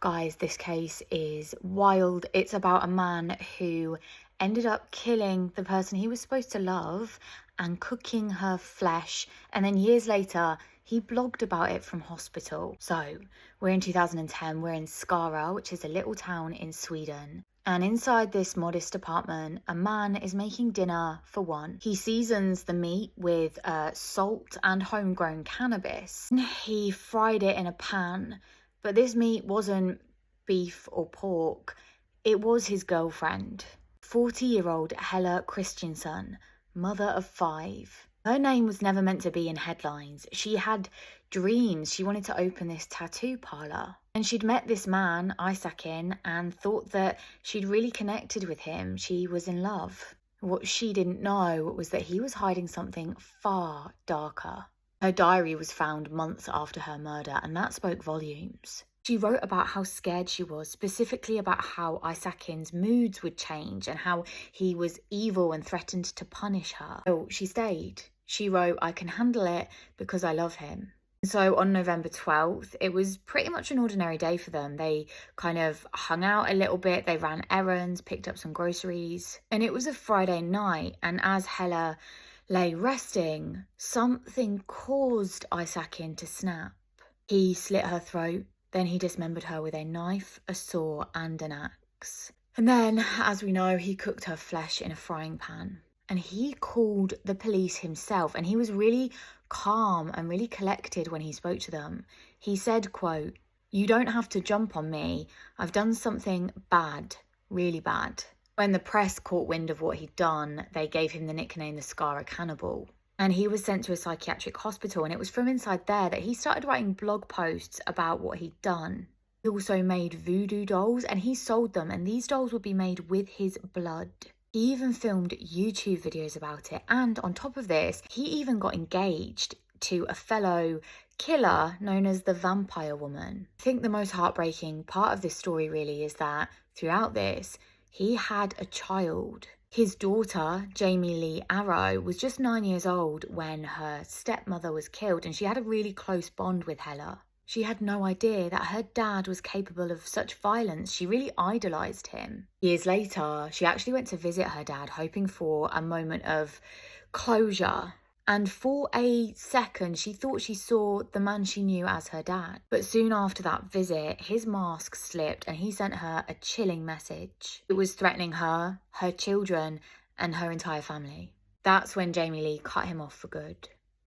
Guys, this case is wild. It's about a man who ended up killing the person he was supposed to love and cooking her flesh. And then years later, he blogged about it from hospital. So we're in 2010, we're in Skara, which is a little town in Sweden. And inside this modest apartment, a man is making dinner for one. He seasons the meat with salt and homegrown cannabis. He fried it in a pan, but this meat wasn't beef or pork. It was his girlfriend, 40-year-old Hella Christensen, mother of 5. Her name was never meant to be in headlines. She had dreams. She wanted to open this tattoo parlor. And she'd met this man, Isaacin, and thought that she'd really connected with him. She was in love. What she didn't know was that he was hiding something far darker. Her diary was found months after her murder, and that spoke volumes. She wrote about how scared she was, specifically about how Isaac's moods would change and how he was evil and threatened to punish her. So she stayed. She wrote, "I can handle it because I love him." So on November 12th, it was pretty much an ordinary day for them. They kind of hung out a little bit, they ran errands, picked up some groceries. And it was a Friday night, and as Hella lay resting, something caused Isaacin to snap. He slit her throat, then he dismembered her with a knife, a saw, and an axe. And then, as we know, he cooked her flesh in a frying pan. And he called the police himself, and he was really calm and really collected when he spoke to them. He said, quote, "You don't have to jump on me. I've done something bad, really bad." When the press caught wind of what he'd done, they gave him the nickname the Skara cannibal. And he was sent to a psychiatric hospital, and it was from inside there that he started writing blog posts about what he'd done. He also made voodoo dolls, and he sold them, and these dolls would be made with his blood. He even filmed YouTube videos about it, and on top of this, he even got engaged to a fellow killer known as the Vampire Woman. I think the most heartbreaking part of this story really is that throughout this, he had a child. His daughter, Jamie Lee Arrow, was just 9 years old when her stepmother was killed, and she had a really close bond with Hella. She had no idea that her dad was capable of such violence. She really idolized him. Years later, she actually went to visit her dad, hoping for a moment of closure. And for a second, she thought she saw the man she knew as her dad. But soon after that visit, his mask slipped and he sent her a chilling message. It was threatening her, her children, and her entire family. That's when Jamie Lee cut him off for good.